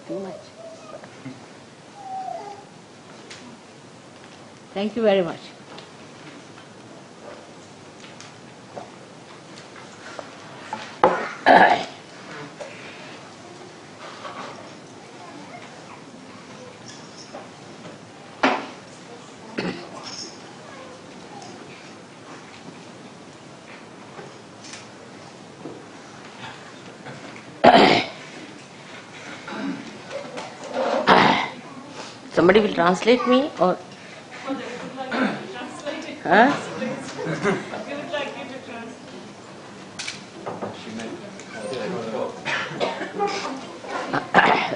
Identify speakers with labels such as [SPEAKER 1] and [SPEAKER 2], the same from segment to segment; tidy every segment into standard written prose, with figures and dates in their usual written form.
[SPEAKER 1] Too much. Thank you very much. Somebody will translate me or? Huh?
[SPEAKER 2] We would like you to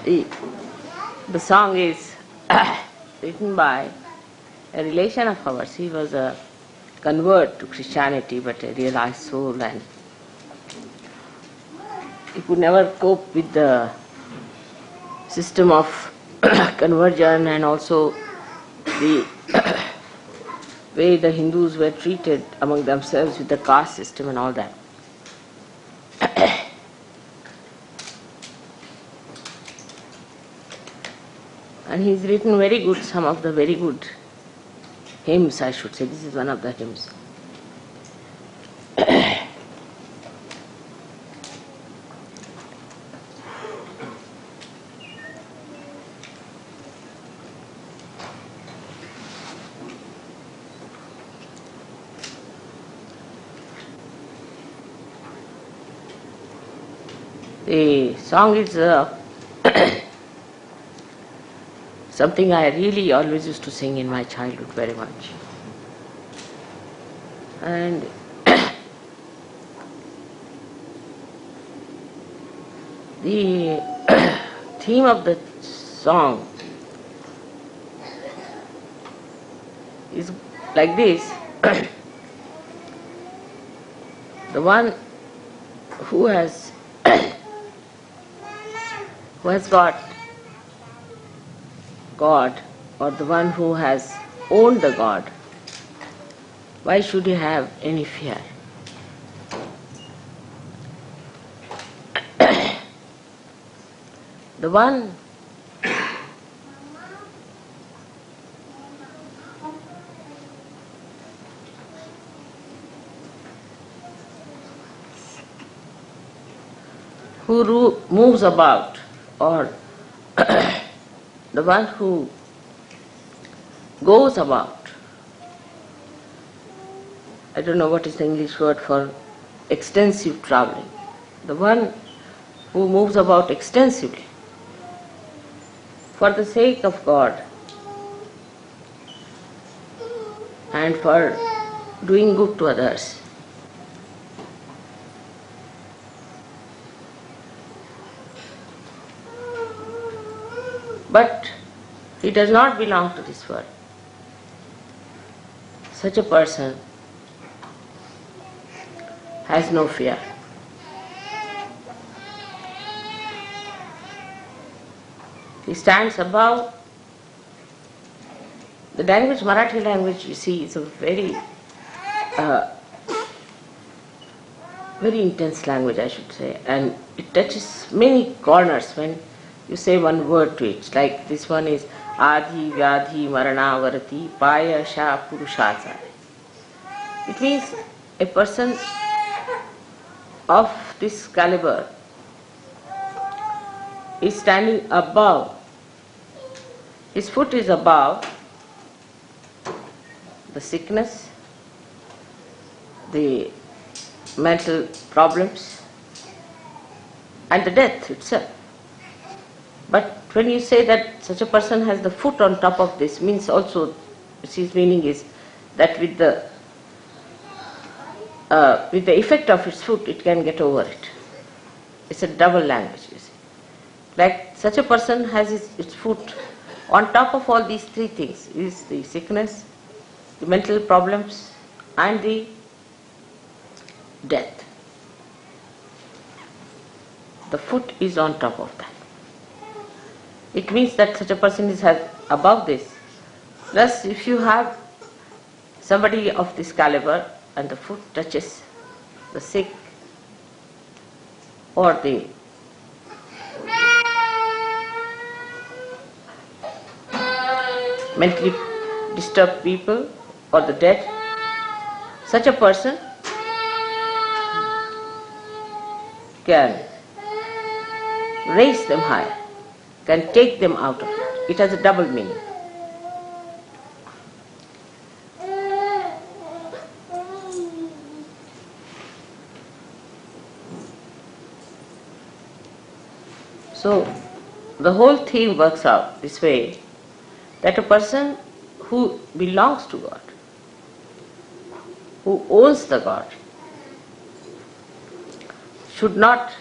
[SPEAKER 2] translate.
[SPEAKER 1] The song is written by a relation of ours. He was a convert to Christianity but a realized soul, and he could never cope with the system of conversion and also the way the Hindus were treated among themselves with the caste system and all that. And he's written very good, some of the very good hymns, I should say. This is one of the hymns. The song is something I really always used to sing in my childhood very much. And the theme of the song is like this. The one who has got God, or the one who has owned the God, why should he have any fear? The one who moves about, or the one who goes about, I don't know what is the English word for extensive traveling, the one who moves about extensively for the sake of God and for doing good to others. But he does not belong to this world. Such a person has no fear. He stands above. The language, Marathi language, you see, is a very intense language, I should say, and it touches many corners when you say one word to it. It's like this one is Adi Vyadhi Marana Varati Paya Sha Purushasare. It means a person of this caliber is standing above. His foot is above the sickness, the mental problems, and the death itself. But when you say that such a person has the foot on top of this, means also, his meaning is that with the effect of its foot, it can get over it. It's a double language, you see. Like such a person has its foot on top of all these three things, is the sickness, the mental problems, and the death. The foot is on top of that. It means that such a person is above this. Plus, if you have somebody of this caliber and the foot touches the sick or the mentally disturbed people or the dead, such a person can raise them higher, can take them out of it. It has a double meaning. So, the whole theme works out this way, that a person who belongs to God, who owns the God, should not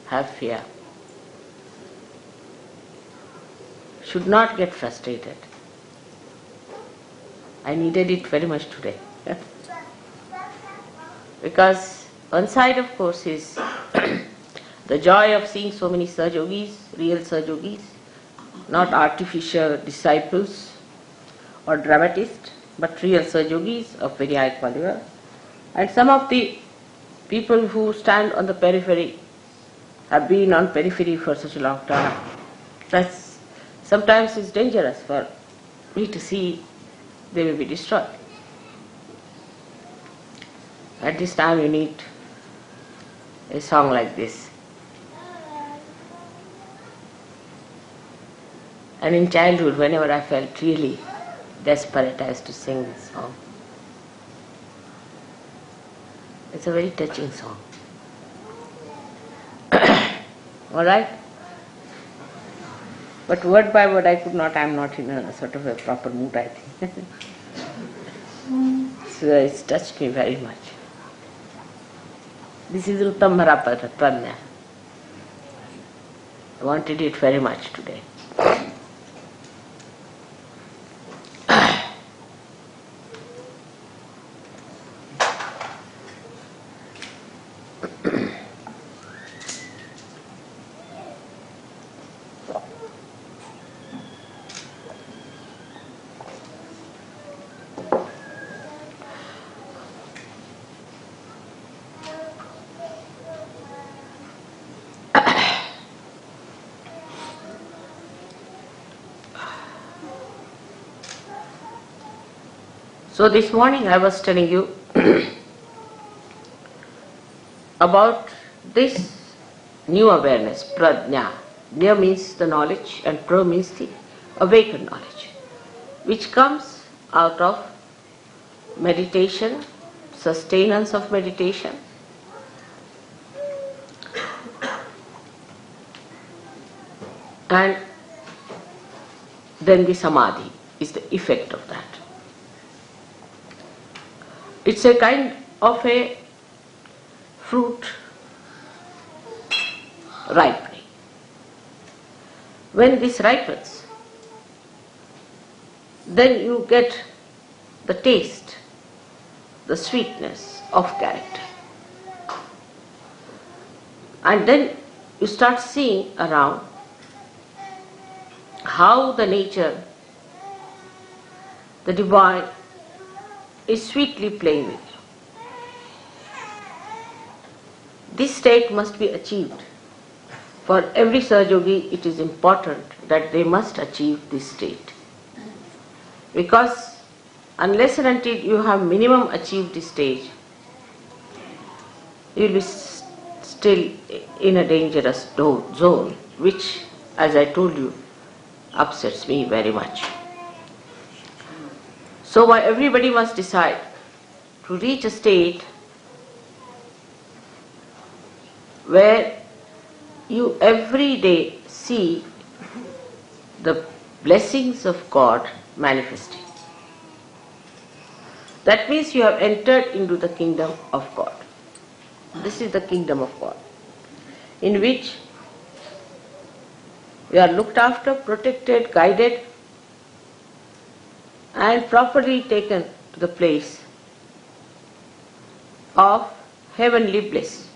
[SPEAKER 1] have fear, should not get frustrated. I needed it very much today. Because one side, of course, is the joy of seeing so many Sahajogis, real Sahajogis, not artificial disciples or dramatists, but real Sahajogis of very high caliber. And some of the people who stand on the periphery have been on periphery for such a long time. That's sometimes it's dangerous for me to see they will be destroyed. At this time you need a song like this. And in childhood, whenever I felt really desperate, I used to sing this song. It's a very touching song. Alright? But word by word I could not, I am not in a sort of a proper mood, I think. So it's touched me very much. This is Uttam Pranya. I wanted it very much today. So this morning I was telling you about this new awareness, prajna. Jna means the knowledge and pra means the awakened knowledge, which comes out of meditation, sustenance of meditation, and then the samadhi is the effect of that. It's a kind of a fruit ripening. When this ripens, then you get the taste, the sweetness of character. And then you start seeing around how the nature, the divine, is sweetly playing with you. This state must be achieved. For every Sahaja-yogi, it is important that they must achieve this state. Because unless and until you have minimum achieved this stage, you will be still in a dangerous zone, which, as I told you, upsets me very much. So why everybody must decide to reach a state where you every day see the blessings of God manifesting. That means you have entered into the kingdom of God. This is the kingdom of God, in which you are looked after, protected, guided, and properly taken to the place of heavenly bliss.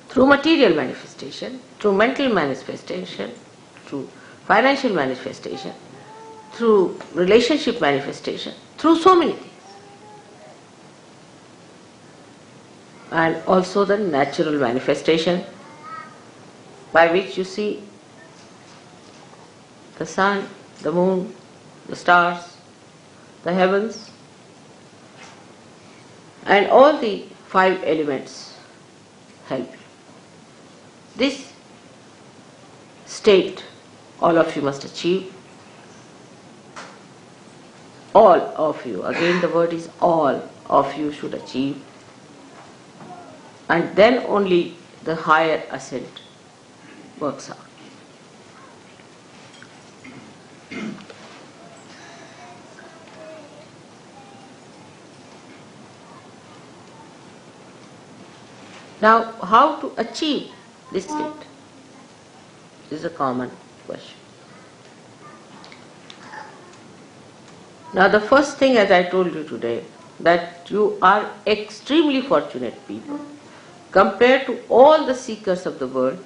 [SPEAKER 1] Through material manifestation, through mental manifestation, through financial manifestation, through relationship manifestation, through so many things. And also the natural manifestation by which you see the sun, the moon, the stars, the heavens, and all the 5 elements help you. This state all of you must achieve. All of you, again the word is all of you should achieve, and then only the higher ascent works out. Now, how to achieve this state? This is a common question. Now, the first thing, as I told you today, that you are extremely fortunate people compared to all the seekers of the world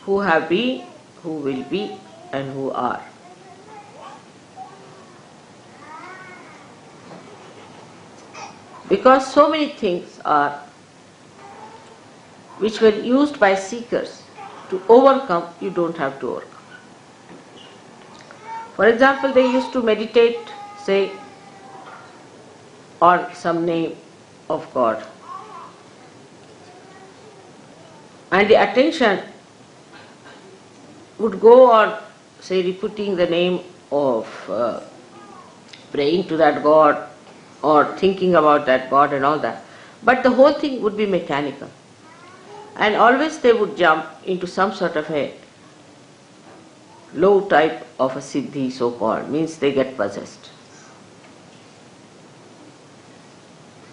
[SPEAKER 1] who have been, who will be, and who are. Because so many things are which were used by seekers to overcome, you don't have to overcome. For example, they used to meditate, say, on some name of God. And the attention would go on, say, repeating the name of, praying to that God or thinking about that God and all that. But the whole thing would be mechanical. And always they would jump into some sort of a low type of a siddhi, so-called, means they get possessed.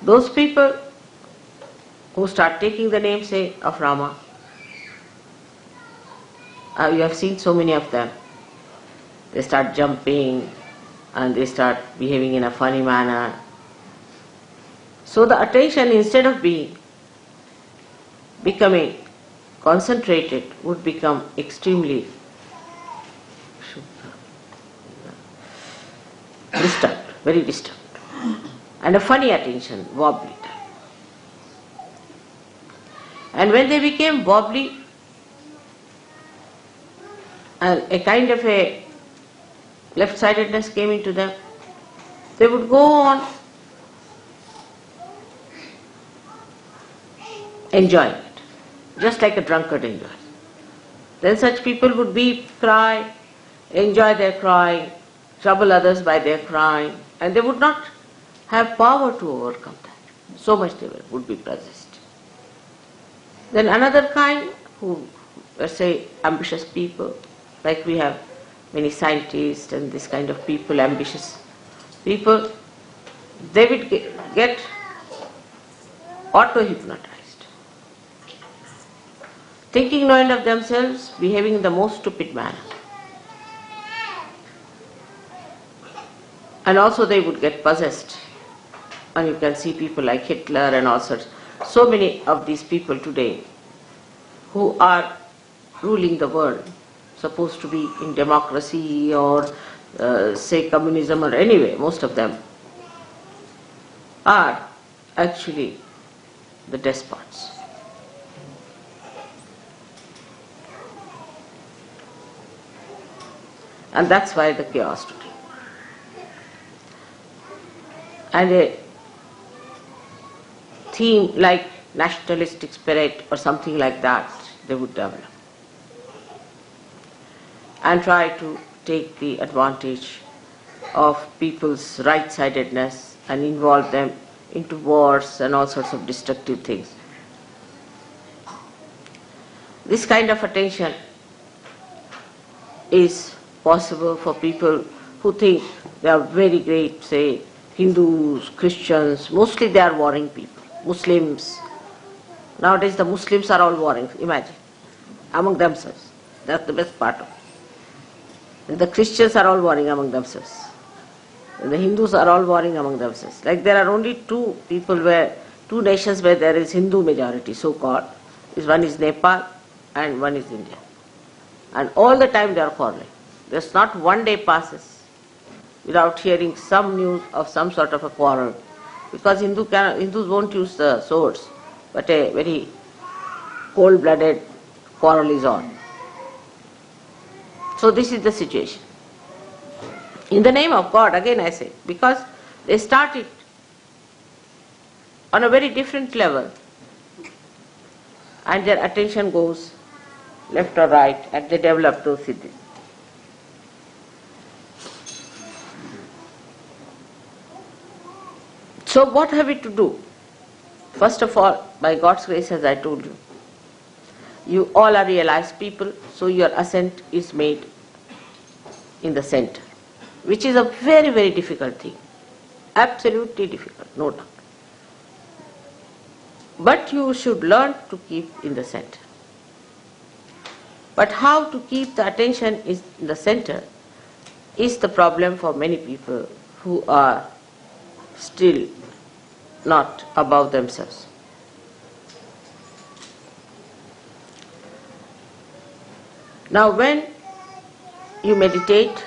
[SPEAKER 1] Those people who start taking the name, say, of Rama, you have seen so many of them. They start jumping and they start behaving in a funny manner. So the attention, instead of becoming concentrated, would become extremely disturbed, very disturbed. And a funny attention, wobbly type. And when they became wobbly, and a kind of a left-sidedness came into them, They would go on enjoying it, just like a drunkard enjoys. Then such people would weep, cry, enjoy their crying, trouble others by their crying, and they would not have power to overcome that. So much they would be possessed. Then another kind who, let's say, ambitious people, like we have many scientists and this kind of people, ambitious people, they would get auto-hypnotized. Thinking no end of themselves, behaving in the most stupid manner. And also they would get possessed. And you can see people like Hitler and all sorts. So many of these people today who are ruling the world, supposed to be in democracy or say communism or anyway, most of them are actually the despots. And that's why the chaos today. And a theme like nationalistic spirit or something like that, they would develop. And try to take the advantage of people's right-sidedness and involve them into wars and all sorts of destructive things. This kind of attention is possible for people who think they are very great, say Hindus, Christians, mostly they are warring people. Muslims, nowadays the Muslims are all warring, imagine, among themselves. That's the best part of it. And the Christians are all warring among themselves. And the Hindus are all warring among themselves. Like there are only two nations where there is Hindu majority, so-called. One is Nepal and one is India. And all the time they are quarreling. There's not one day passes without hearing some news of some sort of a quarrel. Because Hindus won't use the swords, but a very cold-blooded quarrel is on. So this is the situation. In the name of God, again I say, because they started on a very different level and their attention goes left or right and they develop those siddhis. So what have we to do? First of all, by God's grace, as I told you, you all are realized people, so your ascent is made in the center, which is a very, very difficult thing. Absolutely difficult, no doubt. But you should learn to keep in the center. But how to keep the attention in the center is the problem for many people who are still not above themselves. Now when you meditate,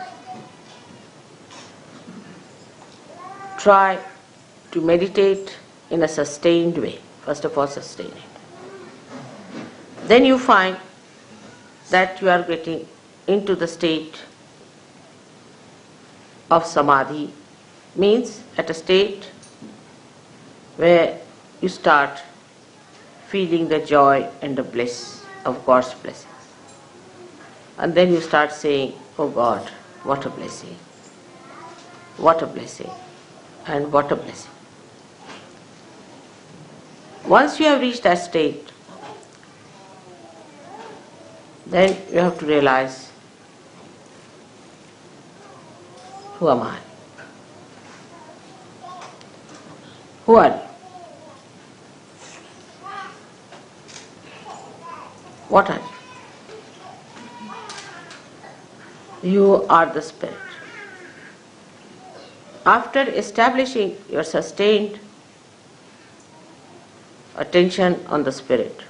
[SPEAKER 1] try to meditate in a sustained way. First of all, sustain it. Then you find that you are getting into the state of samadhi, means at a state where you start feeling the joy and the bliss of God's blessings. And then you start saying, oh God, what a blessing, what a blessing, and what a blessing. Once you have reached that state, then you have to realize, who am I? Who are you? What are you? You are the Spirit. After establishing your sustained attention on the Spirit,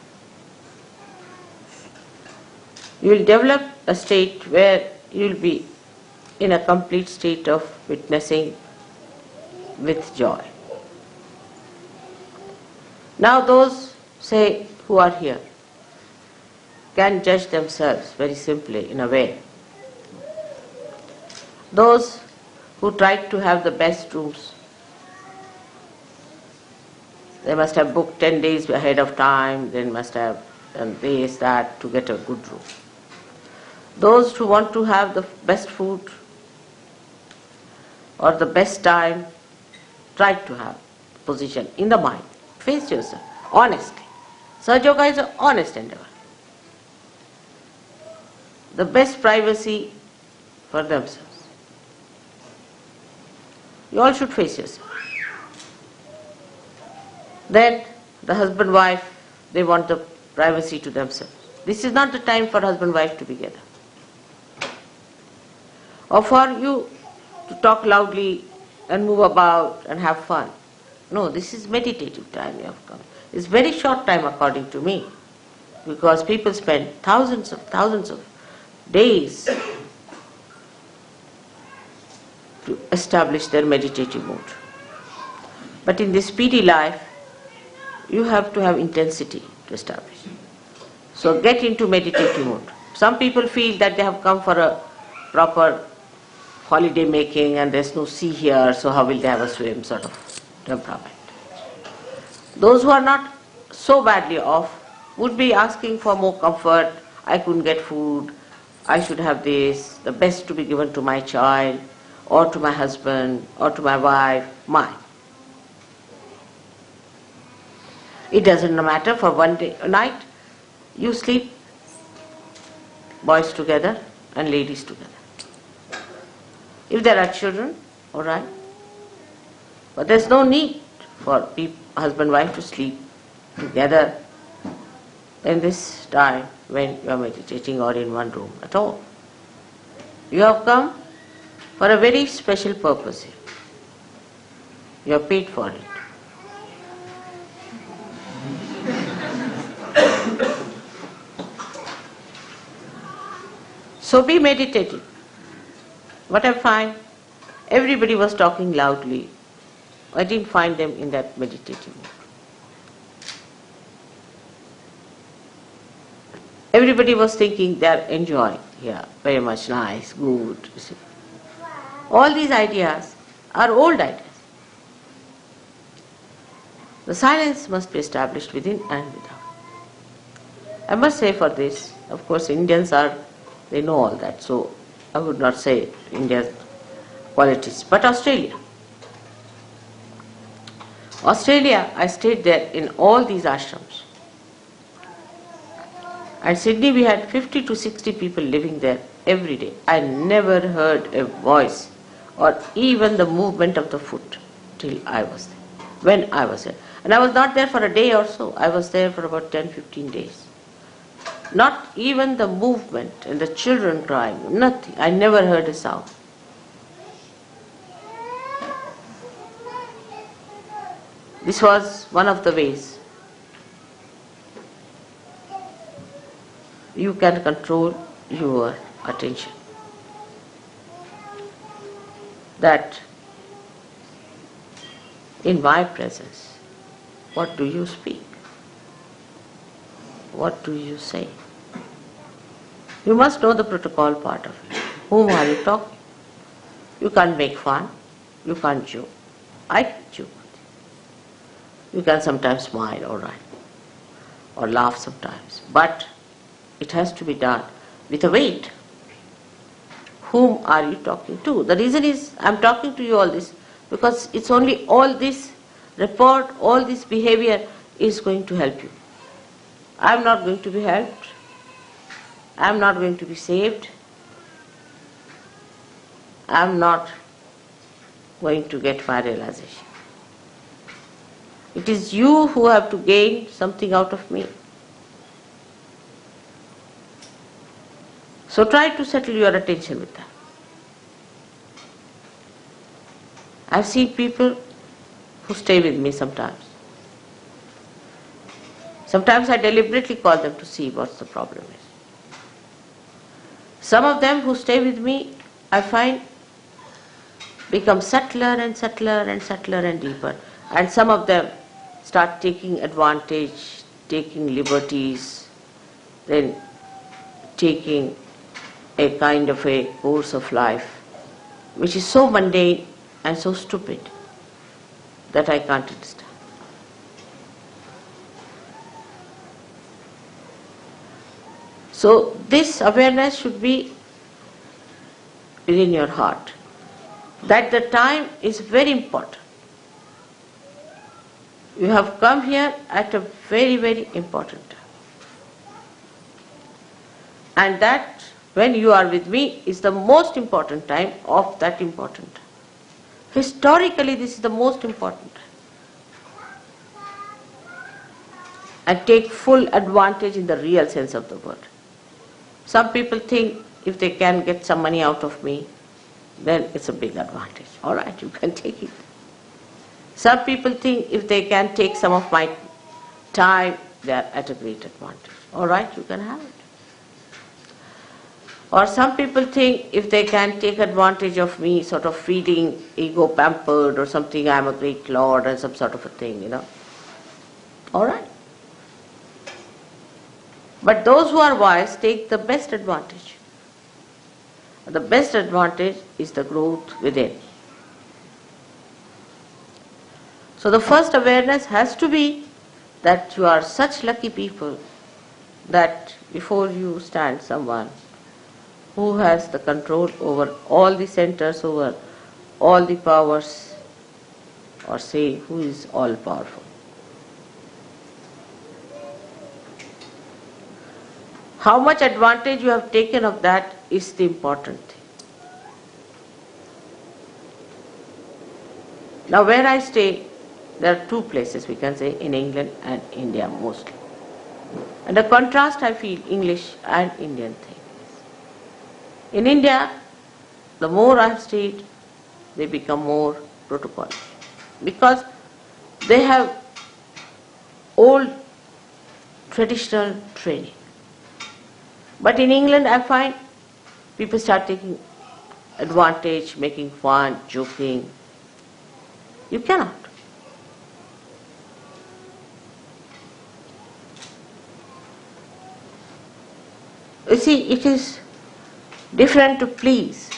[SPEAKER 1] you will develop a state where you will be in a complete state of witnessing with joy. Now those, say, who are here can judge themselves very simply in a way. Those who tried to have the best rooms. They must have booked 10 days ahead of time, they must have done this, that to get a good room. Those who want to have the best food or the best time, try to have position in the mind. Face yourself, honestly. Sahaj Yoga is an honest endeavor. The best privacy for themselves. You all should face yourself. Then the husband-wife, they want the privacy to themselves. This is not the time for husband-wife to be together. Or for you to talk loudly and move about and have fun. No, this is meditative time you have come. It's very short time according to me, because people spend thousands of days to establish their meditative mood. But in this speedy life, you have to have intensity to establish. So get into meditative mood. Some people feel that they have come for a proper holiday making and there's no sea here, so how will they have a swim sort of temperament. Those who are not so badly off would be asking for more comfort. I couldn't get food, I should have this, the best to be given to my child, or to my husband, or to my wife, mine. It doesn't matter, for one day, a night, you sleep, boys together and ladies together. If there are children, all right. But there's no need for husband and wife to sleep together in this time when you are meditating or in one room at all. You have come for a very special purpose here. You are paid for it. So be meditative. What I find, everybody was talking loudly. I didn't find them in that meditative mood. Everybody was thinking they are enjoying. Yeah, very much nice, good. You see. All these ideas are old ideas. The silence must be established within and without. I must say for this, of course Indians they know all that, so I would not say India's qualities. But Australia, I stayed there in all these ashrams. At Sydney we had 50 to 60 people living there every day. I never heard a voice or even the movement of the foot till I was there, when I was there. And I was not there for a day or so, I was there for about 10-15 days. Not even the movement and the children crying, nothing. I never heard a sound. This was one of the ways you can control your attention. That in my presence, what do you speak? What do you say? You must know the protocol part of it. Whom are you talking? You can't make fun. You can't joke. I can joke with you. You can sometimes smile, all right, or laugh sometimes. But it has to be done with a weight. Whom are you talking to? The reason is, I'm talking to you all this because it's only all this report, all this behavior is going to help you. I'm not going to be helped. I'm not going to be saved. I'm not going to get my realization. It is you who have to gain something out of me. So try to settle your attention with that. I've seen people who stay with me sometimes. Sometimes I deliberately call them to see what the problem is. Some of them who stay with me, I find, become subtler and subtler and subtler and deeper. And some of them start taking advantage, taking liberties, then taking a kind of a course of life which is so mundane and so stupid that I can't understand. So this awareness should be within your heart, that the time is very important. You have come here at a very, very important time. And that when you are with me is the most important time of that important time. Historically, this is the most important time. And take full advantage in the real sense of the word. Some people think if they can get some money out of me, then it's a big advantage. All right, you can take it. Some people think if they can take some of my time, they are at a great advantage. All right, you can have it. Or some people think if they can take advantage of me, sort of feeling ego pampered or something, I'm a great lord and some sort of a thing, All right. But those who are wise take the best advantage. The best advantage is the growth within. So the first awareness has to be that you are such lucky people that before you stand someone who has the control over all the centers, over all the powers, or say who is all powerful. How much advantage you have taken of that is the important thing. Now where I stay, there are two places we can say in England and India mostly. And the contrast I feel English and Indian thing. In India, the more I have stayed, they become more protocol. Because they have old traditional training. But in England I find people start taking advantage, making fun, joking. You cannot. You see, it is different to please.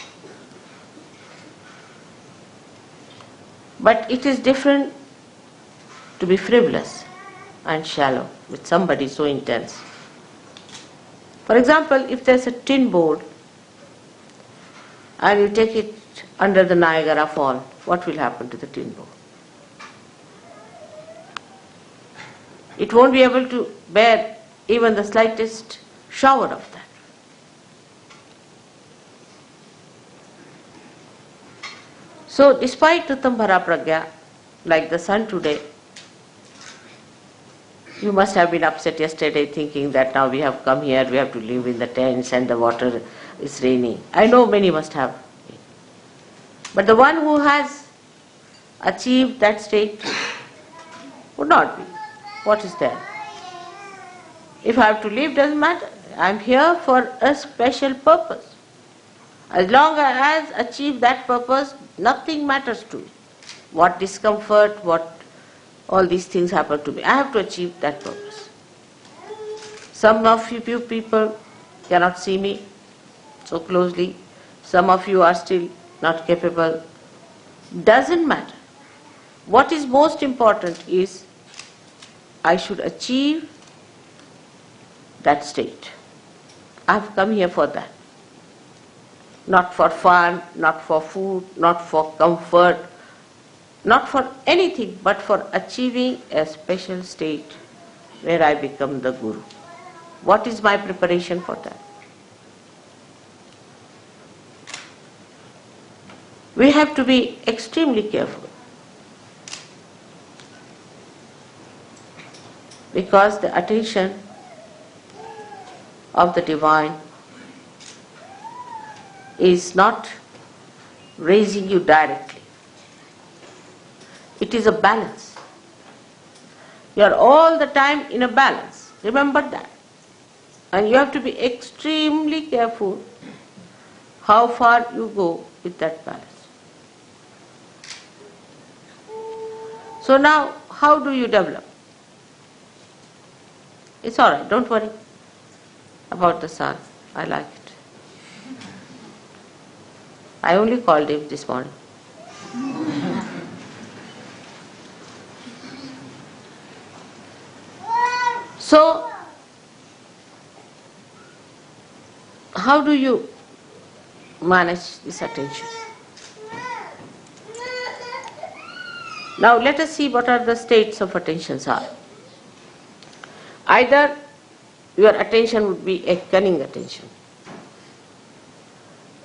[SPEAKER 1] But it is different to be frivolous and shallow with somebody so intense. For example, if there's a tin board and you take it under the Niagara Fall, what will happen to the tin board? It won't be able to bear even the slightest shower of that. So despite Utambhara Pragya, like the sun today, you must have been upset yesterday thinking that now we have come here, we have to live in the tents and the water is raining. I know many must have been. But the one who has achieved that state would not be. What is there? If I have to live, doesn't matter. I am here for a special purpose. As long as I have achieved that purpose, nothing matters to me. What discomfort, what all these things happen to me. I have to achieve that purpose. Some of you people cannot see me so closely. Some of you are still not capable. Doesn't matter. What is most important is I should achieve that state. I have come here for that. Not for fun, not for food, not for comfort, not for anything, but for achieving a special state where I become the Guru. What is my preparation for that? We have to be extremely careful. Because the attention of the divine is not raising you directly. It is a balance. You are all the time in a balance. Remember that. And you have to be extremely careful how far you go with that balance. So now, how do you develop? It's all right, don't worry about the sun. I like it. I only called him this morning. So, how do you manage this attention? Now let us see what are the states of attentions are. Either your attention would be a cunning attention.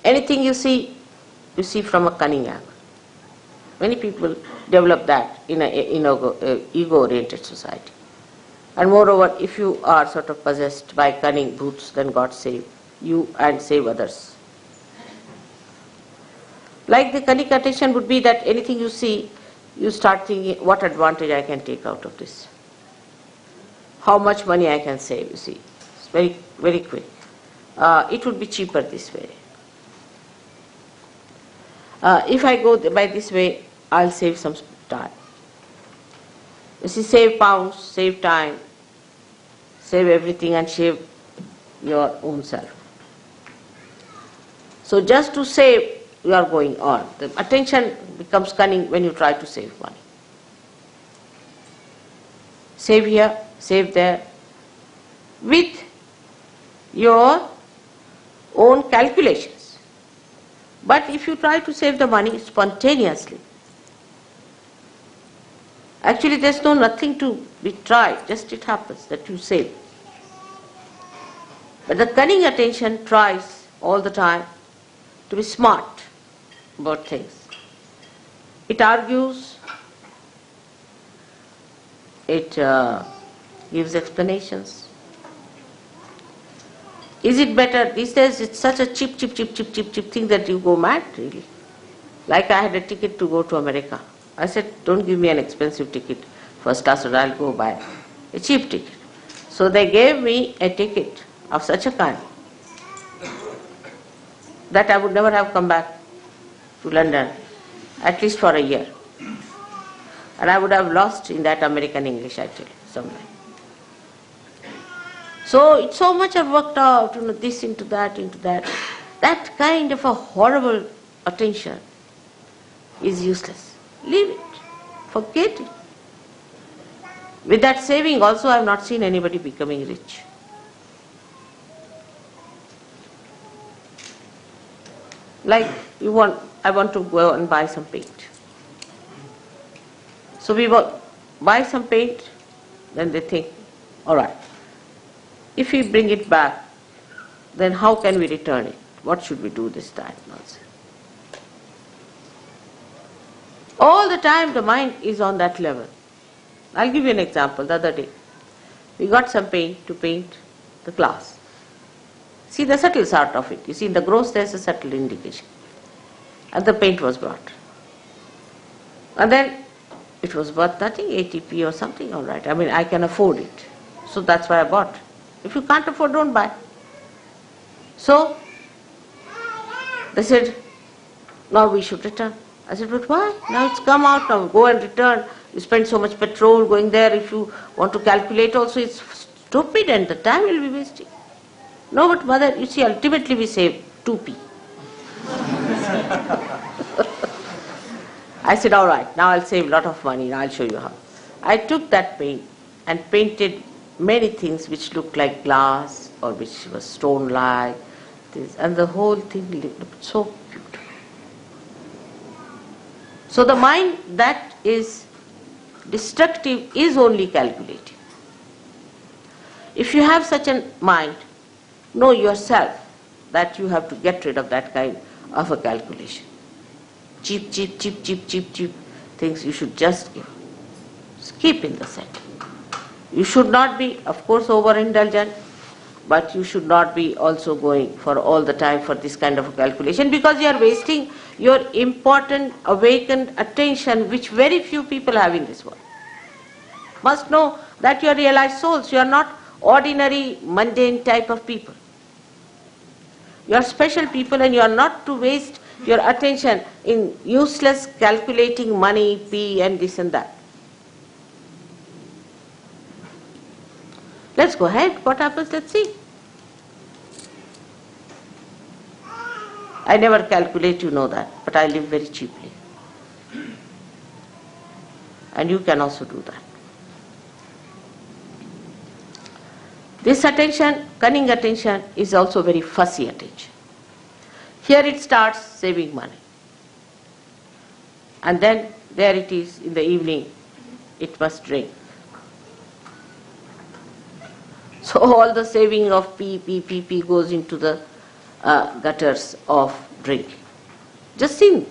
[SPEAKER 1] Anything you see from a cunning angle. Many people develop that in an ego-oriented society. And moreover, if you are sort of possessed by cunning brutes, then God save you and save others. Like the cunning attention would be that anything you see, you start thinking, what advantage I can take out of this? How much money I can save, you see. It's very, very quick. It would be cheaper this way. If I go by this way, I'll save some time. You see, save pounds, save time, save everything and save your own self. So just to save, you are going on. The attention becomes cunning when you try to save money. Save here, save there, with your own calculations. But if you try to save the money spontaneously, actually there's nothing to be tried, just it happens that you save. But the cunning attention tries all the time to be smart about things. It argues, it gives explanations. Is it better? These days it's such a cheap thing that you go mad really. Like I had a ticket to go to America. I said, don't give me an expensive ticket, first class, or I'll go buy a cheap ticket. So they gave me a ticket of such a kind that I would never have come back to London, at least for a year. And I would have lost in that American English, I tell you, somewhere. So it's so much I've worked out, this into that. That kind of a horrible attention is useless. Leave it. Forget it. With that saving also, I have not seen anybody becoming rich. Like I want to go and buy some paint. So we buy some paint, then they think, all right, if we bring it back, then how can we return it? What should we do this time? Nonsense. All the time the mind is on that level. I'll give you an example. The other day, we got some paint to paint the class. See the subtle sort of it. You see in the gross there's a subtle indication. And the paint was brought. And then it was worth nothing, 80p or something, all right. I mean, I can afford it. So that's why I bought. If you can't afford, don't buy. So they said, now we should return. I said, but why? Now it's come out, now go and return. You spend so much petrol going there. If you want to calculate also, it's stupid and the time will be wasting. No, but mother, you see, ultimately we save 2p. I said, all right, now I'll save a lot of money, now I'll show you how. I took that paint and painted many things which looked like glass or which was stone-like, and the whole thing looked so beautiful. So the mind that is destructive is only calculating. If you have such a mind, know yourself that you have to get rid of that kind of a calculation. Cheap things you should just keep in the center. You should not be, of course, overindulgent, but you should not be also going for all the time for this kind of a calculation, because you are wasting your important awakened attention which very few people have in this world. Must know that you are realized souls. You are not ordinary mundane type of people. You are special people, and you are not to waste your attention in useless calculating money, P and this and that. Let's go ahead. What happens? Let's see. I never calculate, you know that, but I live very cheaply. And you can also do that. This attention, cunning attention, is also very fussy attention. Here it starts saving money. And then there it is in the evening, it must drink. So all the saving of P goes into the gutters of drinking. Just think,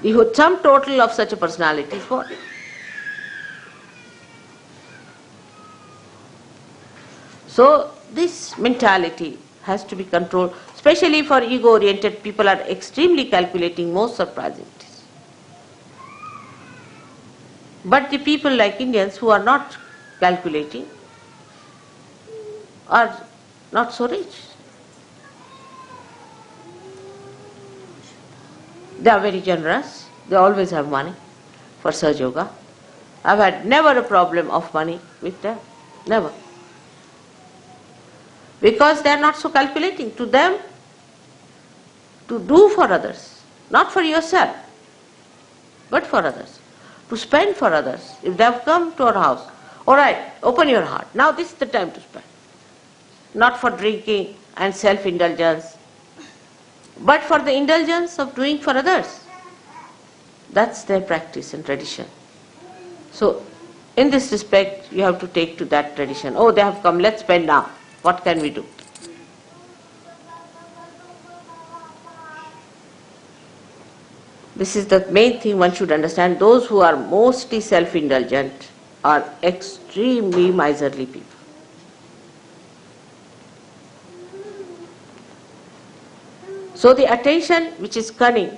[SPEAKER 1] the sum total of such a personality is what? So this mentality has to be controlled, especially for ego-oriented people are extremely calculating, most surprising it is. But the people like Indians who are not calculating are not so rich. They are very generous. They always have money for Sahaj Yoga. I've had never a problem of money with them. Never. Because they are not so calculating. To them, to do for others, not for yourself, but for others. To spend for others. If they have come to our house, all right, open your heart. Now this is the time to spend. Not for drinking and self-indulgence, but for the indulgence of doing for others. That's their practice and tradition. So, in this respect, you have to take to that tradition. Oh, they have come, let's spend now. What can we do? This is the main thing one should understand. Those who are mostly self-indulgent are extremely miserly people. So the attention which is cunning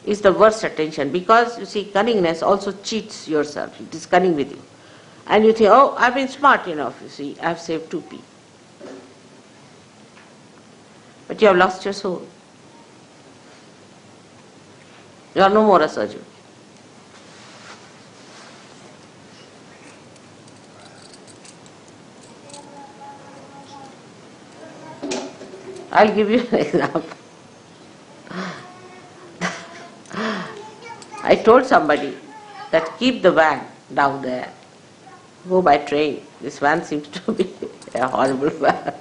[SPEAKER 1] is the worst attention, because you see, cunningness also cheats yourself. It is cunning with you. And you think, oh, I've been smart enough, you see, I've saved 2p. But you have lost your soul. You are no more a Sahaj Yogi. I'll give you an example. I told somebody that keep the van down there. Go by train. This van seems to be a horrible van.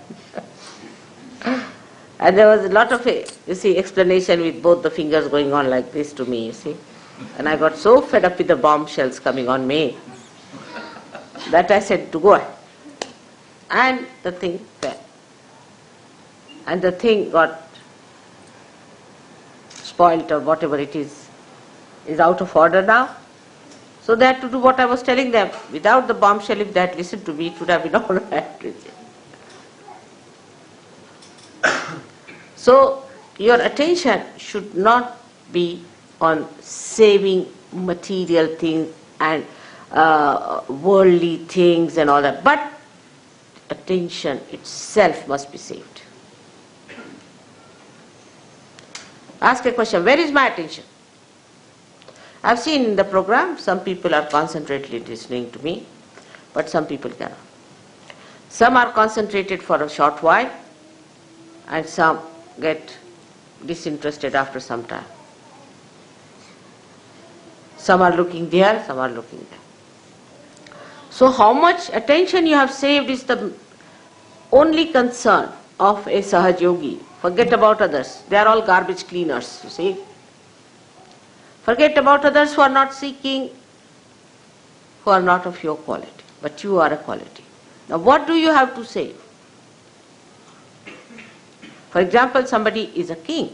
[SPEAKER 1] And there was a lot of, explanation with both the fingers going on like this to me, you see. And I got so fed up with the bombshells coming on me that I said to go ahead. And the thing fell. And the thing got spoilt or whatever it is out of order now. So they had to do what I was telling them. Without the bombshell, if they had listened to me, it would have been all right. So your attention should not be on saving material things and worldly things and all that, but attention itself must be saved. Ask a question, where is my attention? I've seen in the program, some people are concentratedly listening to me, but some people cannot. Some are concentrated for a short while, and some get disinterested after some time. Some are looking there, some are looking there. So how much attention you have saved is the only concern of a Sahaj Yogi. Forget about others. They are all garbage cleaners, you see. Forget about others who are not seeking, who are not of your quality. But you are a quality. Now what do you have to save? For example, somebody is a king.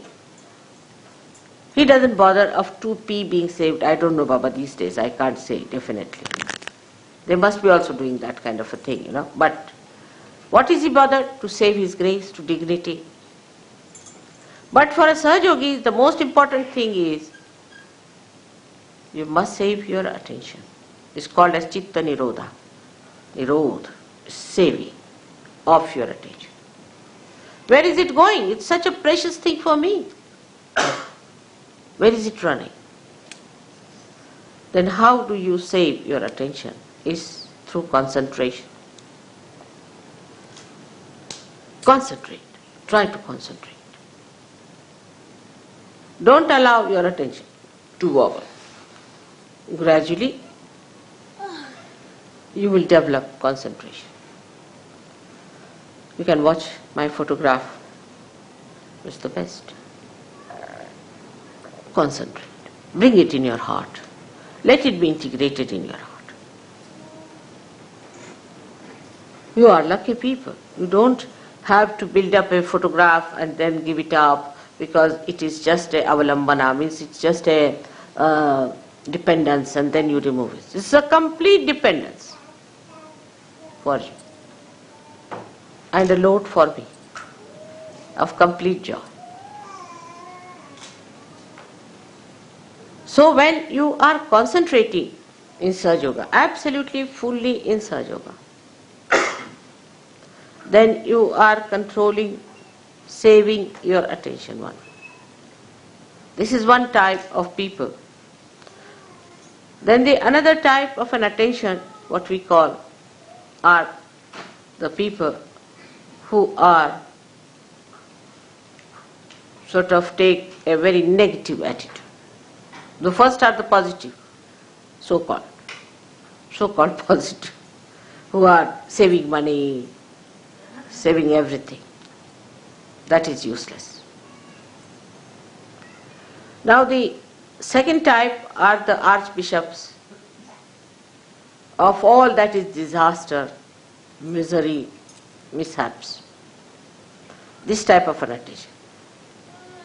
[SPEAKER 1] He doesn't bother of 2p being saved. I don't know, Baba, these days. I can't say definitely. They must be also doing that kind of a thing, you know. But what is he bothered? To save his grace, to dignity. But for a Sahaj Yogi, the most important thing is you must save your attention. It's called as Chitta Nirodha. Nirodha, saving of your attention. Where is it going? It's such a precious thing for me. Where is it running? Then how do you save your attention? Is through concentration. Concentrate. Try to concentrate. Don't allow your attention to wobble. Gradually, you will develop concentration. You can watch my photograph. It's the best. Concentrate. Bring it in your heart. Let it be integrated in your heart. You are lucky people. You don't have to build up a photograph and then give it up because it is just a avalambana, means it's just a dependence, and then you remove it. It's a complete dependence for you and a load for me of complete joy. So when you are concentrating in Sahaj Yoga, absolutely fully in Sahaj Yoga, then you are controlling, saving your attention one. This is one type of people. Then the another type of an attention, what we call, are the people who are sort of take a very negative attitude. The first are the positive, so-called positive, who are saving money, saving everything. That is useless. Now the second type are the archbishops of all that is disaster, misery, mishaps. This type of an attention.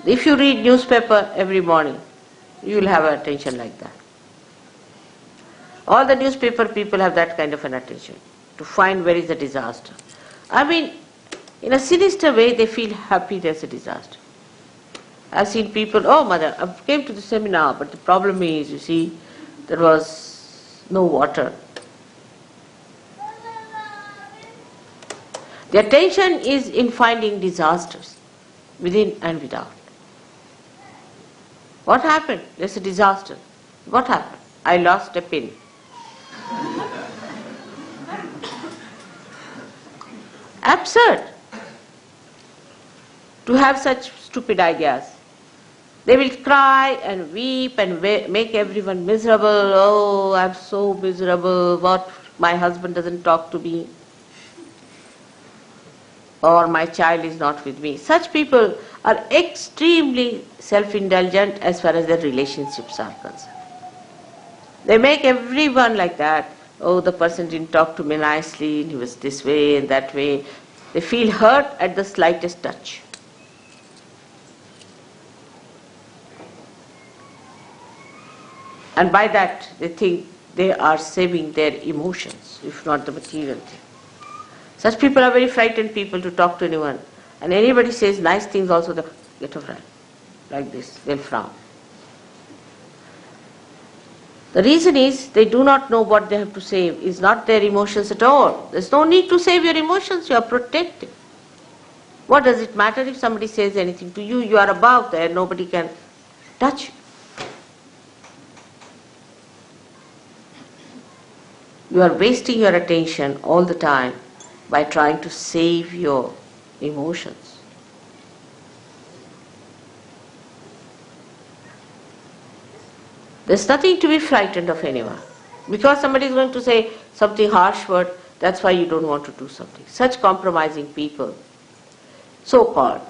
[SPEAKER 1] If you read newspaper every morning, you will have an attention like that. All the newspaper people have that kind of an attention, to find where is the disaster. I mean, in a sinister way, they feel happy there's a disaster. I've seen people, oh mother, I came to the seminar, but the problem is, you see, there was no water. The attention is in finding disasters, within and without. What happened? There's a disaster. What happened? I lost a pin. Absurd to have such stupid ideas. They will cry and weep and make everyone miserable. Oh, I'm so miserable. What? My husband doesn't talk to me. Or my child is not with me. Such people are extremely self-indulgent as far as their relationships are concerned. They make everyone like that. Oh, the person didn't talk to me nicely, he was this way and that way. They feel hurt at the slightest touch. And by that, they think they are saving their emotions, if not the material thing. Such people are very frightened people to talk to anyone. And anybody says nice things also, they get a friend. Like this, they'll frown. The reason is they do not know what they have to save. It's not their emotions at all. There's no need to save your emotions. You are protected. What does it matter if somebody says anything to you? You are above there. Nobody can touch you. You are wasting your attention all the time by trying to save your emotions. There's nothing to be frightened of anyone. Because somebody is going to say something harsh word, that's why you don't want to do something. Such compromising people, so-called,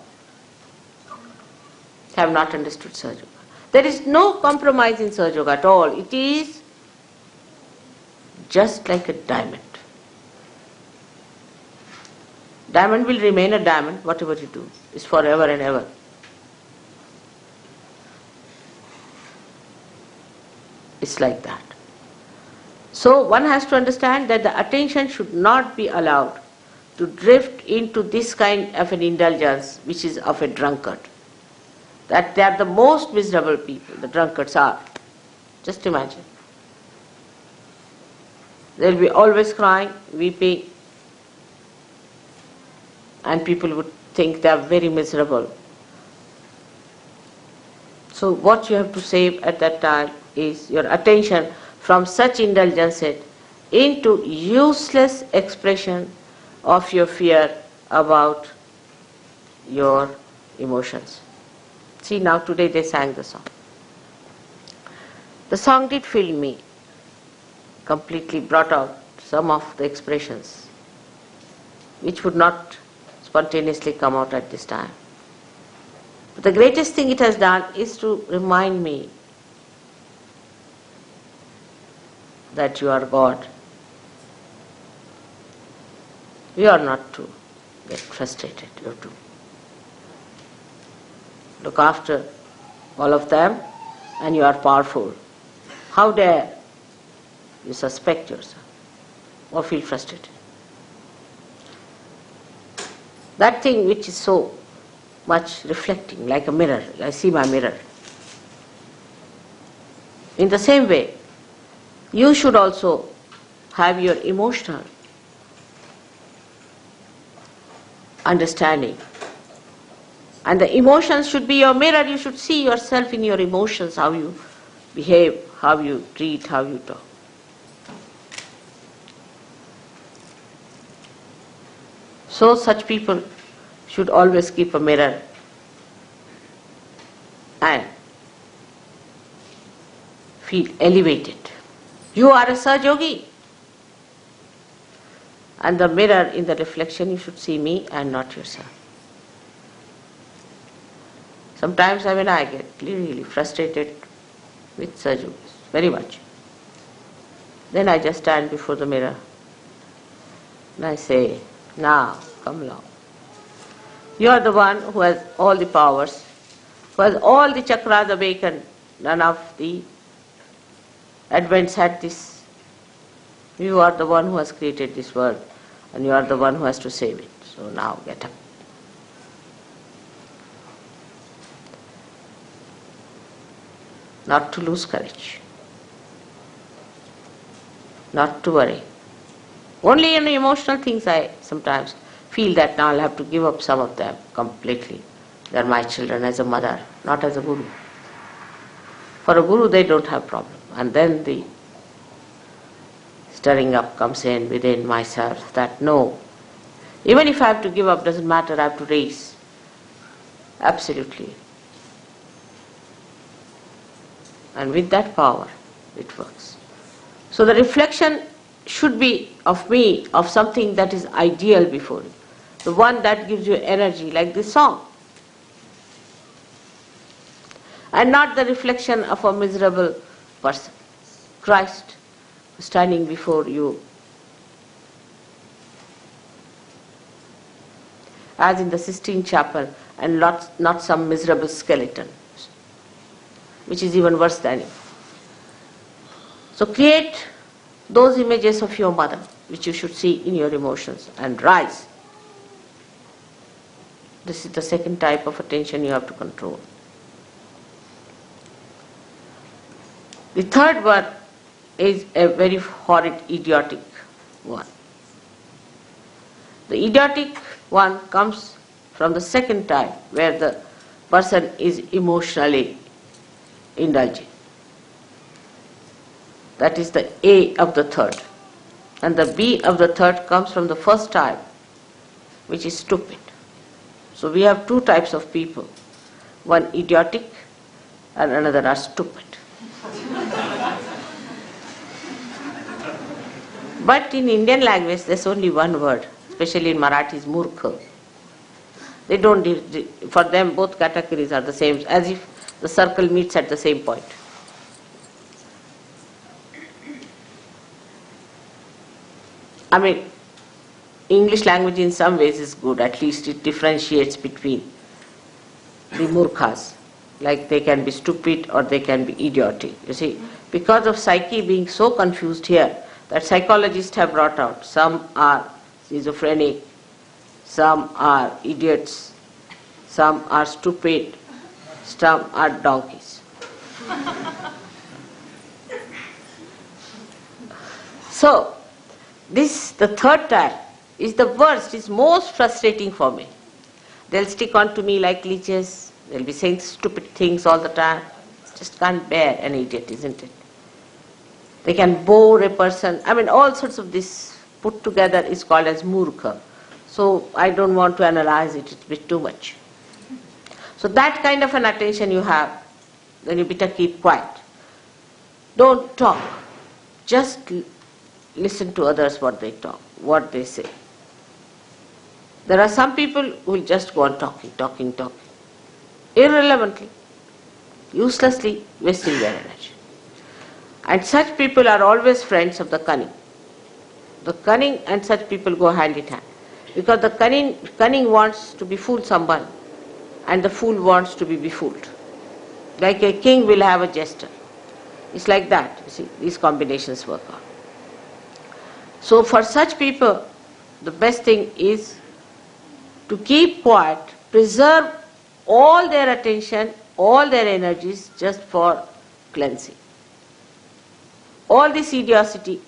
[SPEAKER 1] have not understood Sahaj Yoga. There is no compromise in Sahaj Yoga at all. It is just like a diamond. Diamond will remain a diamond, whatever you do. It's forever and ever. It's like that. So one has to understand that the attention should not be allowed to drift into this kind of an indulgence which is of a drunkard. That they are the most miserable people, the drunkards are. Just imagine. They'll be always crying, weeping, and people would think they are very miserable. So what you have to save at that time is your attention from such indulgence into useless expression of your fear about your emotions. See, now today they sang the song. The song did fill me, completely brought out some of the expressions which would not spontaneously come out at this time. But the greatest thing it has done is to remind me that you are God. You are not to get frustrated. You have to look after all of them, and you are powerful. How dare you suspect yourself or feel frustrated? That thing which is so much reflecting like a mirror, I see my mirror. In the same way, you should also have your emotional understanding. And the emotions should be your mirror. You should see yourself in your emotions, how you behave, how you treat, how you talk. So such people should always keep a mirror and feel elevated. You are a Sahaja. And the mirror, in the reflection, you should see me and not yourself. Sometimes when I get really frustrated with Sahaja, very much, then I just stand before the mirror and I say, now, come along. You are the one who has all the powers, who has all the chakras awakened. None of the advents had this. You are the one who has created this world, and you are the one who has to save it. So now get up. Not to lose courage. Not to worry. Only in emotional things I sometimes feel that now I'll have to give up some of them completely. They are my children as a mother, not as a guru. For a guru they don't have problem. And then the stirring up comes in within myself that no, even if I have to give up, doesn't matter, I have to raise. Absolutely. And with that power, it works. So the reflection should be of me, of something that is ideal before you. The one that gives you energy, like this song. And not the reflection of a miserable person. Christ standing before you as in the Sistine Chapel, and not some miserable skeleton, which is even worse than you. So create those images of your mother, which you should see in your emotions, and rise. This is the second type of attention you have to control. The third one is a very horrid, idiotic one. The idiotic one comes from the second type, where the person is emotionally indulging. That is the A of the third. And the B of the third comes from the first type, which is stupid. So we have two types of people. One idiotic and another are stupid. But in Indian language there's only one word, especially in Marathi, is murkha. They don't, for them both categories are the same, as if the circle meets at the same point. I mean, English language in some ways is good, at least it differentiates between the murkhas. Like they can be stupid or they can be idiotic. You see, because of psyche being so confused here, that psychologists have brought out, some are schizophrenic, some are idiots, some are stupid, some are donkeys. So, this, the third type, is the worst, is most frustrating for me. They'll stick on to me like leeches, they'll be saying stupid things all the time. Just can't bear an idiot, isn't it? They can bore a person. I mean, all sorts of this put together is called as murkha. So I don't want to analyze it, it's a bit too much. So that kind of an attention you have, then you better keep quiet. Don't talk. Just listen to others what they talk, what they say. There are some people who will just go on talking, irrelevantly, uselessly, wasting their energy. And such people are always friends of the cunning. The cunning and such people go hand in hand. Because the cunning wants to befool someone, and the fool wants to be befooled. Like a king will have a jester. It's like that, you see, these combinations work out. So for such people, the best thing is to keep quiet, preserve all their attention, all their energies just for cleansing. All this idiocy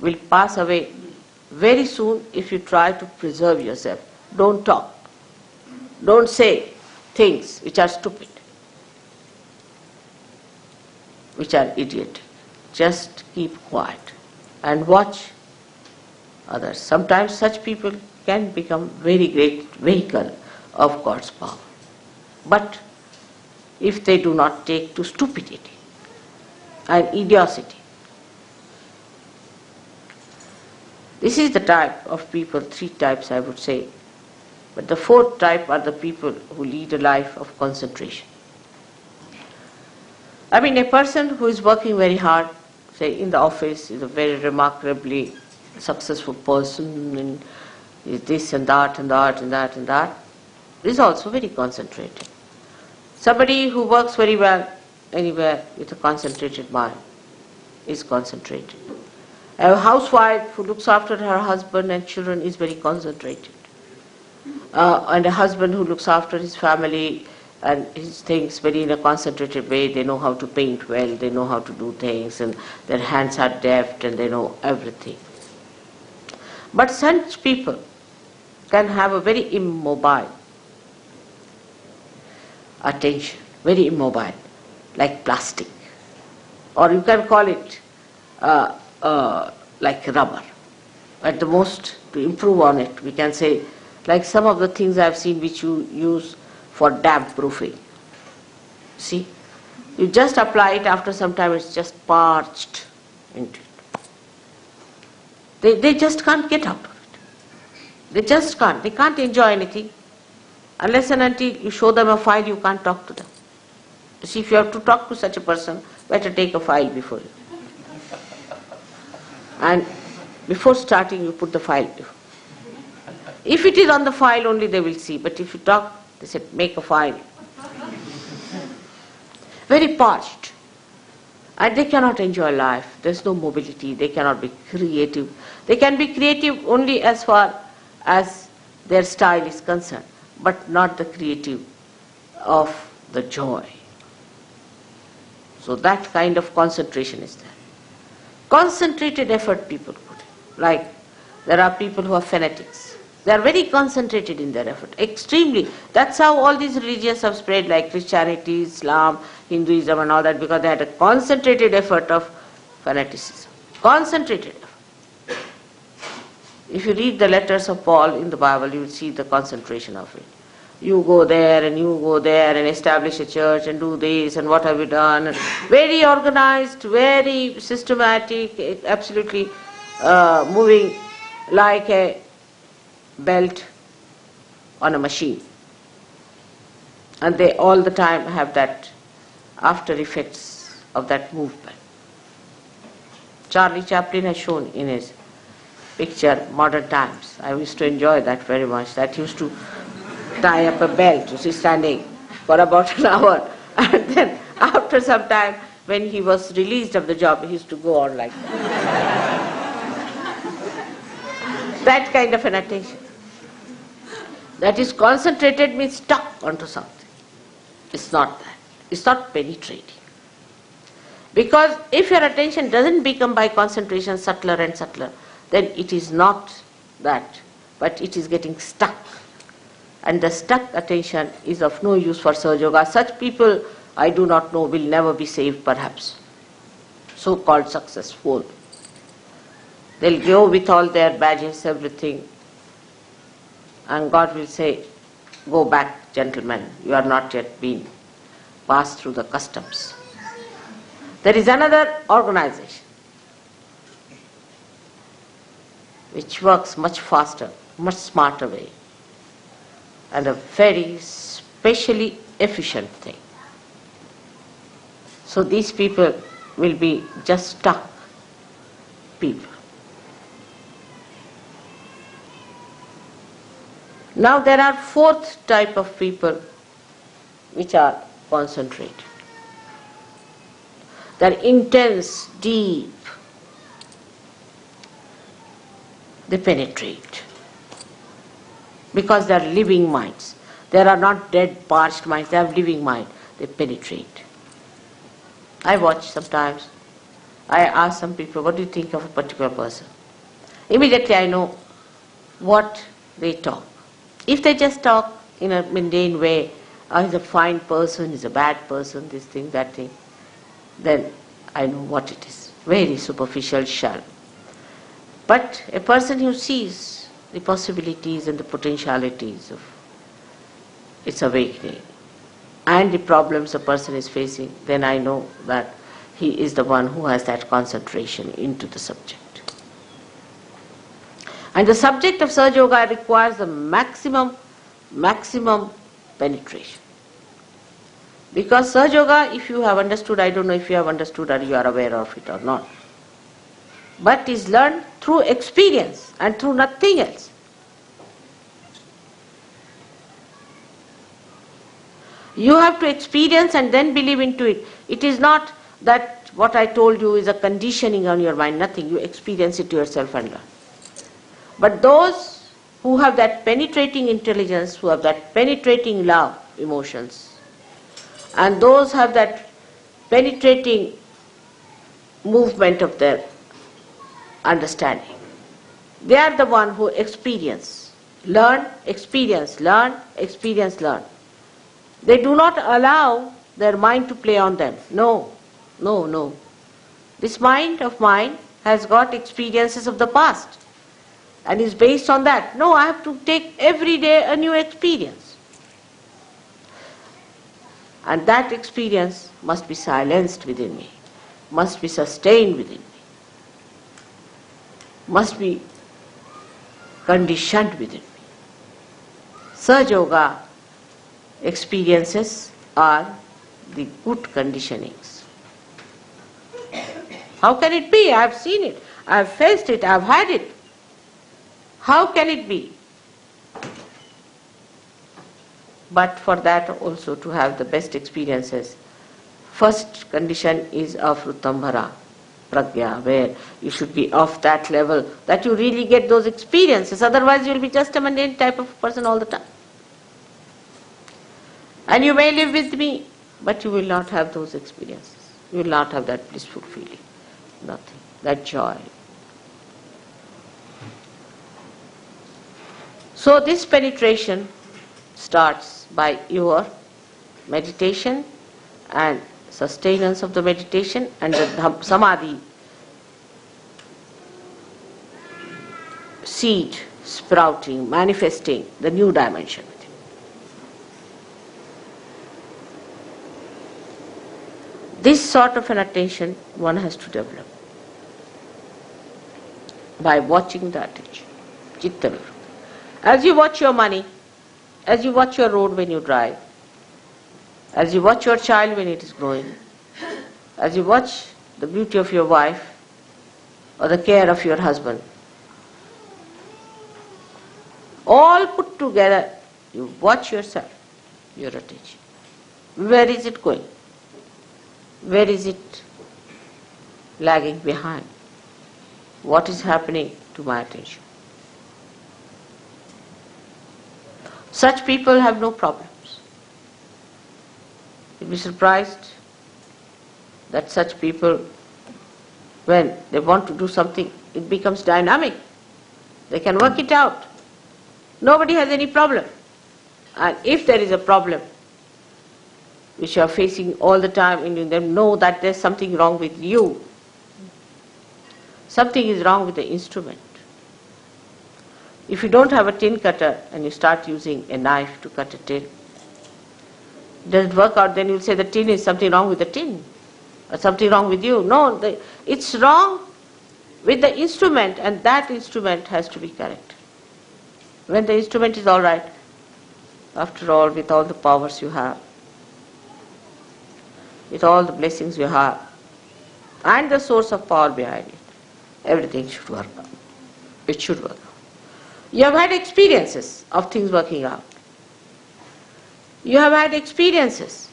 [SPEAKER 1] will pass away very soon if you try to preserve yourself. Don't talk. Don't say things which are stupid, which are idiotic. Just keep quiet and watch others. Sometimes such people can become very great vehicle of God's power. But if they do not take to stupidity and idiocy. This is the type of people, 3 types I would say. But the 4th type are the people who lead a life of concentration. I mean, a person who is working very hard, say in the office, is a very remarkably successful person, and is this and that and that and that and that, is also very concentrated. Somebody who works very well anywhere with a concentrated mind is concentrated. A housewife who looks after her husband and children is very concentrated. And a husband who looks after his family and his things very in a concentrated way. They know how to paint well, they know how to do things, and their hands are deft and they know everything. But such people can have a very immobile attention, very immobile, like plastic. Or you can call it like rubber. At the most, to improve on it, we can say, like some of the things I've seen which you use for damp proofing. See? You just apply it, after some time it's just parched into it. They just can't get out of it. They just can't. They can't enjoy anything. Unless and until you show them a file, you can't talk to them. You see, if you have to talk to such a person, better take a file before you. And before starting, you put the file before. If it is on the file only, they will see. But if you talk, they said, make a file. Very parched. And they cannot enjoy life. There's no mobility. They cannot be creative. They can be creative only as far as their style is concerned, but not the creative of the joy. So that kind of concentration is there. Concentrated effort people put in. Like there are people who are fanatics. They are very concentrated in their effort, extremely. That's how all these religions have spread, like Christianity, Islam, Hinduism and all that, because they had a concentrated effort of fanaticism. Concentrated effort. If you read the letters of Paul in the Bible, you will see the concentration of it. You go there and you go there and establish a church and do this and what have you done. And very organized, very systematic, absolutely moving like a belt on a machine. And they all the time have that after effects of that movement. Charlie Chaplin has shown in his picture Modern Times. I used to enjoy that very much. That used to tie up a belt, you see, standing for about an hour. And then after some time, when he was released of the job, he used to go on like that. That kind of an attention. That is concentrated means stuck onto something. It's not that. It's not penetrating. Because if your attention doesn't become by concentration subtler and subtler, then it is not that, but it is getting stuck. And the stuck attention is of no use for Sahaja Yoga. Such people, I do not know, will never be saved perhaps. So-called successful. They'll go with all their badges, everything. And God will say, go back, gentlemen, you are not yet been passed through the customs. There is another organization which works much faster, much smarter way, and a very specially efficient thing. So these people will be just stuck people. Now there are fourth type of people which are concentrated. They are intense, deep. They penetrate. Because they are living minds. They are not dead, parched minds. They have living mind. They penetrate. I watch sometimes. I ask some people, what do you think of a particular person? Immediately I know what they talk. If they just talk in a mundane way, he's a fine person, he's a bad person, this thing, that thing, then I know what it is. Very superficial, shallow. But a person who sees the possibilities and the potentialities of its awakening and the problems a person is facing, then I know that he is the one who has that concentration into the subject. And the subject of Sahaj Yoga requires the maximum penetration. Because Sahaj Yoga, if you have understood, I don't know if you have understood or you are aware of it or not, but is learned through experience and through nothing else. You have to experience and then believe into it. It is not that what I told you is a conditioning on your mind, nothing. You experience it yourself and learn. But those who have that penetrating intelligence, who have that penetrating love, emotions, and those have that penetrating movement of their understanding, they are the one who experience, learn, experience, learn, experience, learn. They do not allow their mind to play on them. No. This mind of mine has got experiences of the past and is based on that. No, I have to take every day a new experience. And that experience must be silenced within me, must be sustained within me, must be conditioned within me. Sahaj Yoga experiences are the good conditionings. How can it be? I have seen it, I have faced it, I have had it. How can it be? But for that also to have the best experiences, first condition is of Ruttambhara, Pragya, where you should be of that level that you really get those experiences. Otherwise you will be just a mundane type of person all the time. And you may live with me, but you will not have those experiences. You will not have that blissful feeling, nothing, that joy. So this penetration starts by your meditation and sustenance of the meditation and the samadhi seed sprouting, manifesting the new dimension. This sort of an attention one has to develop by watching the attention, chitta. As you watch your money, as you watch your road when you drive, as you watch your child when it is growing, as you watch the beauty of your wife or the care of your husband, all put together, you watch yourself, your attention. Where is it going? Where is it lagging behind? What is happening to my attention? Such people have no problems. You'll be surprised that such people, when they want to do something, it becomes dynamic. They can work it out. Nobody has any problem. And if there is a problem which you are facing all the time, and you then know that there's something wrong with you, something is wrong with the instrument. If you don't have a tin cutter and you start using a knife to cut a tin, it doesn't work out, then you'll say the tin is something wrong with the tin or something wrong with you. No, it's wrong with the instrument, and that instrument has to be correct. When the instrument is all right, after all, with all the powers you have, with all the blessings you have, and the source of power behind it, everything should work out. It should work out. You have had experiences of things working out. You have had experiences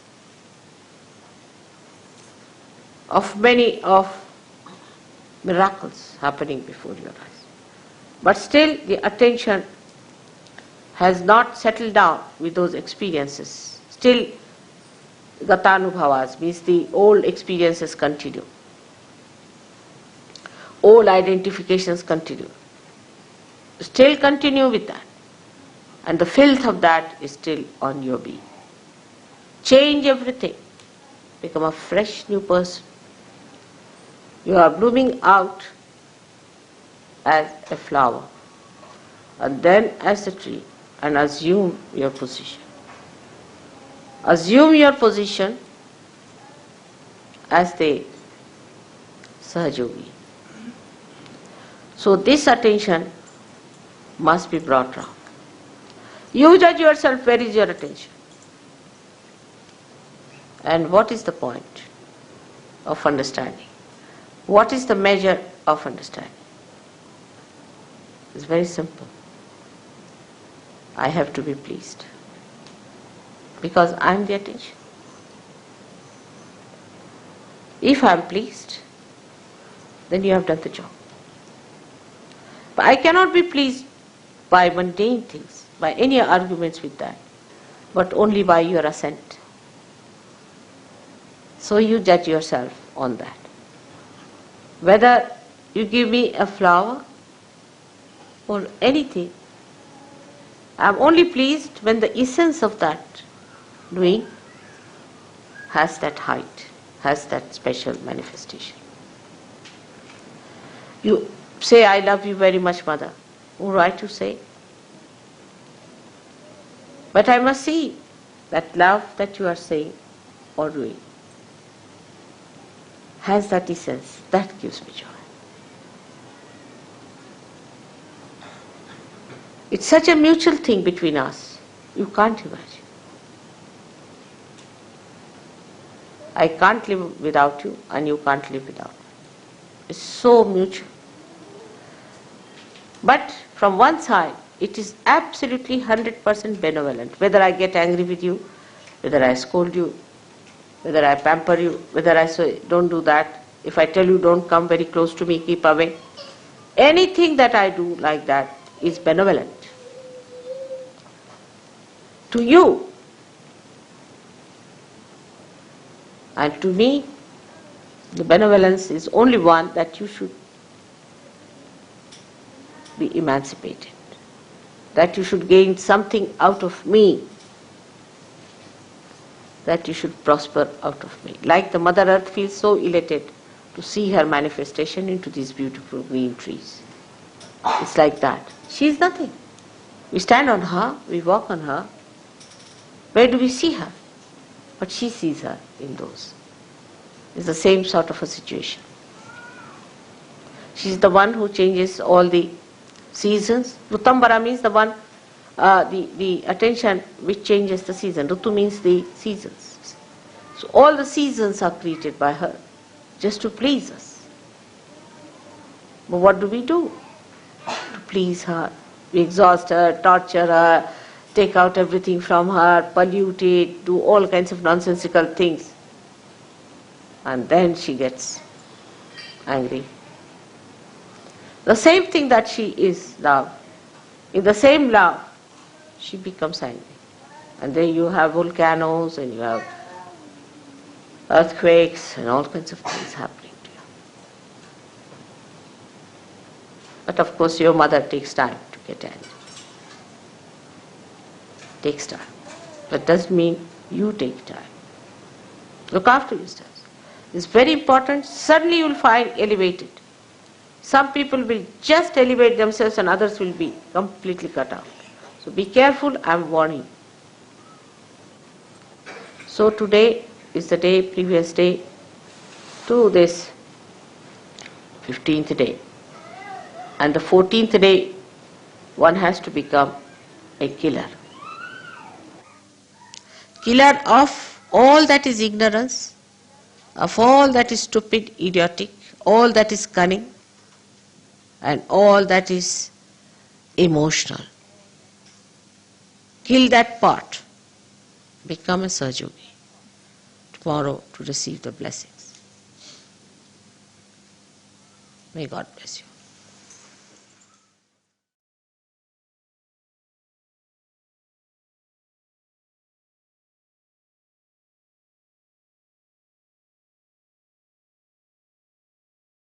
[SPEAKER 1] of many of miracles happening before your eyes. But still the attention has not settled down with those experiences. Still gatanubhavas, means the old experiences continue. Old identifications continue. Still continue with that. And the filth of that is still on your being. Change everything. Become a fresh new person. You are blooming out as a flower, and then as a tree, and assume your position. Assume your position as the Sahajogi. So this attention must be brought round. You judge yourself, where is your attention? And what is the point of understanding? What is the measure of understanding? It's very simple. I have to be pleased, because I am the attention. If I am pleased, then you have done the job. But I cannot be pleased by mundane things, by any arguments with that, but only by your assent. So you judge yourself on that. Whether you give me a flower or anything, I am only pleased when the essence of that doing has that height, has that special manifestation. You say, I love you very much, Mother. All right to say. But I must see that love that you are saying or doing has that essence. That gives me joy. It's such a mutual thing between us. You can't imagine. I can't live without you, and you can't live without me. It's so mutual. But from one side, it is absolutely 100% benevolent. Whether I get angry with you, whether I scold you, whether I pamper you, whether I say, don't do that. If I tell you, don't come very close to me, keep away. Anything that I do like that is benevolent to you. And to me, the benevolence is only one that you should be emancipated, that you should gain something out of me, that you should prosper out of me. Like the Mother Earth feels so elated to see her manifestation into these beautiful green trees. It's like that. She is nothing. We stand on her, we walk on her. Where do we see her? But she sees her in those. It's the same sort of a situation. She's the one who changes all the seasons. Rutambara means the one, the attention which changes the season. Rutu means the seasons. So all the seasons are created by her just to please us. But what do? To please her. We exhaust her, torture her, take out everything from her, pollute it, do all kinds of nonsensical things. And then she gets angry. The same thing that she is love. In the same love, she becomes angry. And then you have volcanoes and you have earthquakes and all kinds of things happening to you. But of course your mother takes time to get angry. Takes time. But doesn't mean you take time. Look after yourselves. It's very important. Suddenly you will find elevated. Some people will just elevate themselves and others will be completely cut out. So be careful, I am warning. So today is the day, previous day to this 15th day. And the 14th day, one has to become a killer. Killer of all that is ignorance, of all that is stupid, idiotic, all that is cunning, and all that is emotional. Kill that part. Become a Sahaj Yogi tomorrow to receive the blessings. May God bless you.